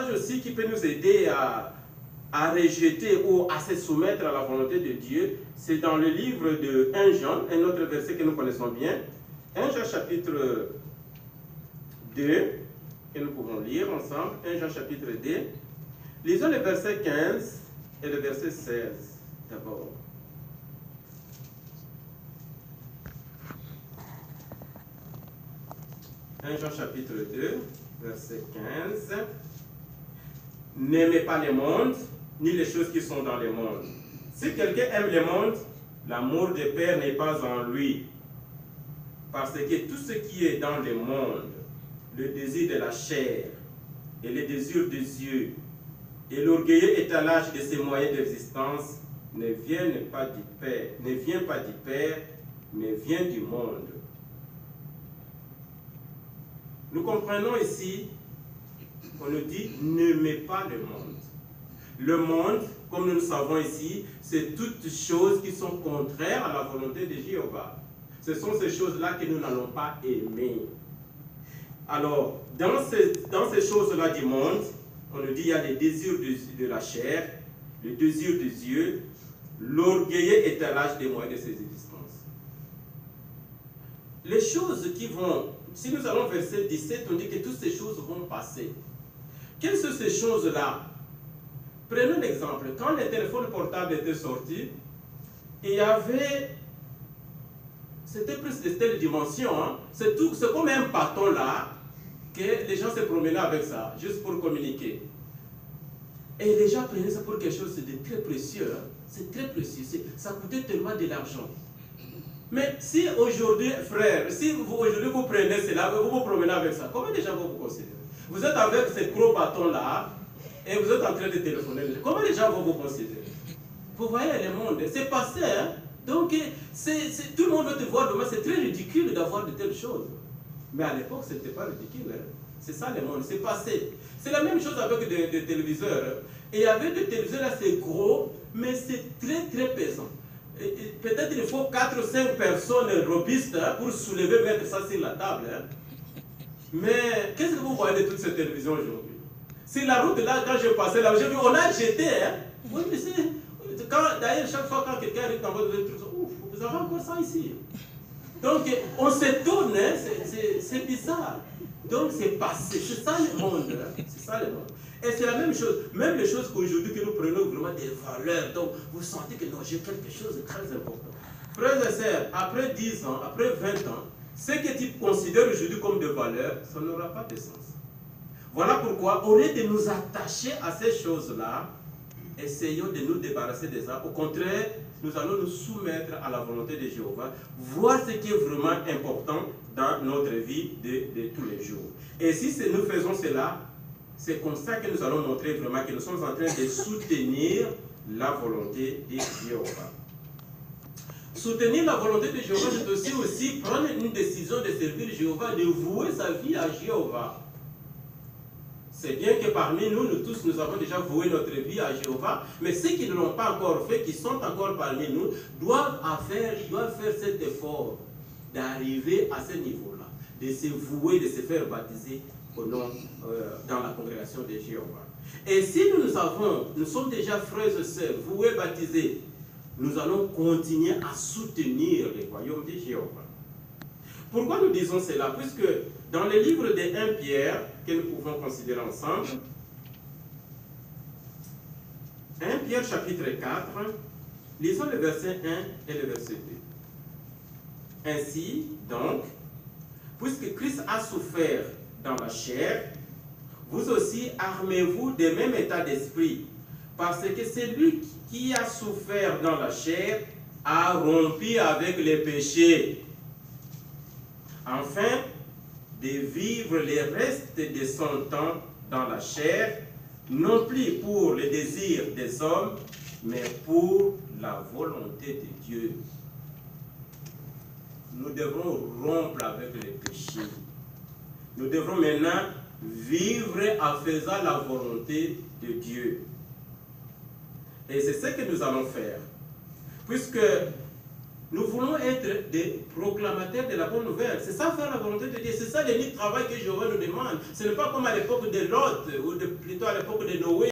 passage aussi qui peut nous aider à rejeter ou à se soumettre à la volonté de Dieu, c'est dans le livre de 1 Jean, un autre verset que nous connaissons bien. 1 Jean chapitre 2, que nous pouvons lire ensemble. 1 Jean chapitre 2. Lisons le verset 15 et le verset 16 d'abord. 1 Jean chapitre 2, verset 15. N'aimez pas le monde, ni les choses qui sont dans le monde. Si quelqu'un aime le monde, l'amour du Père n'est pas en lui. Parce que tout ce qui est dans le monde, le désir de la chair et le désir des yeux et l'orgueilleux étalage de ses moyens d'existence ne vient pas du Père, mais vient du monde. Nous comprenons ici qu'on nous dit n'aimez pas le monde. Le monde, comme nous le savons ici, c'est toutes choses qui sont contraires à la volonté de Jéhovah. Ce sont ces choses-là que nous n'allons pas aimer. Alors, dans ces choses-là du monde, on nous dit qu'il y a les désirs de la chair, le désir des yeux, l'orgueilleux étalage des moyens de ses existences. Les choses qui vont, si nous allons verset 17, on dit que toutes ces choses vont passer. Quelles sont ces choses-là? Prenons l'exemple. Quand les téléphones portables étaient sortis, il y avait, c'était plus de telle dimension, hein? C'est comme un bâton là, que les gens se promenaient avec ça, juste pour communiquer. Et les gens prenaient ça pour quelque chose de très précieux. Hein? C'est très précieux. Ça coûtait tellement de l'argent. Mais si aujourd'hui, frère, si aujourd'hui vous prenez cela, vous vous promenez avec ça, comment les gens vont vous considérer? Vous êtes avec ces gros bâtons-là, et vous êtes en train de téléphoner. Comment les gens vont vous considérer? Vous voyez le monde, c'est passé. Hein? Donc, tout le monde veut te voir demain. C'est très ridicule d'avoir de telles choses. Mais à l'époque, ce n'était pas ridicule. Hein? C'est ça le monde, c'est passé. C'est la même chose avec des téléviseurs. Et il y avait des téléviseurs là, c'est gros, mais c'est très très pesant. Peut-être il faut 4 ou 5 personnes robustes hein, pour soulever, mettre ça sur la table. Hein? Mais qu'est-ce que vous voyez de toutes ces télévisions aujourd'hui? Sur la route là, quand je passais là, j'ai vu, on a jeté. Hein? Oui, mais d'ailleurs, chaque fois quand quelqu'un arrive dans votre truc, vous avez encore ça ici. Donc, on s'étonne, hein? C'est bizarre. Donc, c'est passé. C'est ça le monde. Hein? C'est ça le monde. Et c'est la même chose. Même les choses qu'aujourd'hui, que nous prenons vraiment des valeurs. Donc, vous sentez que non, j'ai quelque chose de très important. Frères et sœurs, après 10 ans, après 20 ans, ce que tu considères aujourd'hui comme des valeurs, ça n'aura pas de sens. Voilà pourquoi, au lieu de nous attacher à ces choses-là, essayons de nous débarrasser de ça. Au contraire, nous allons nous soumettre à la volonté de Jéhovah, voir ce qui est vraiment important dans notre vie de tous les jours. Et si nous faisons cela, c'est comme ça que nous allons montrer vraiment que nous sommes en train de soutenir la volonté de Jéhovah. Soutenir la volonté de Jéhovah, c'est aussi prendre une décision de servir Jéhovah, de vouer sa vie à Jéhovah. C'est bien que parmi nous, nous tous, nous avons déjà voué notre vie à Jéhovah, mais ceux qui ne l'ont pas encore fait, qui sont encore parmi nous, doivent faire cet effort d'arriver à ce niveau-là, de se vouer, de se faire baptiser au nom, dans la congrégation de Jéhovah. Et si nous sommes déjà frères et sœurs, voués, baptisés, nous allons continuer à soutenir le royaume de Jéhovah. Pourquoi nous disons cela? Puisque dans le livre de 1 Pierre, que nous pouvons considérer ensemble, 1 Pierre chapitre 4, lisons le verset 1 et le verset 2. Ainsi, donc, puisque Christ a souffert dans la chair, vous aussi armez-vous de même état d'esprit, parce que celui qui a souffert dans la chair a rompu avec les péchés, afin de vivre les restes de son temps dans la chair, non plus pour le désir des hommes, mais pour la volonté de Dieu. Nous devons rompre avec les péchés. Nous devons maintenant vivre en faisant la volonté de Dieu. Et c'est ce que nous allons faire. Puisque Nous voulons être des proclamateurs de la bonne nouvelle. C'est ça faire la volonté de Dieu. C'est ça le travail que Jéhovah nous demande. Ce n'est pas comme à l'époque de Lot, ou plutôt à l'époque de Noé.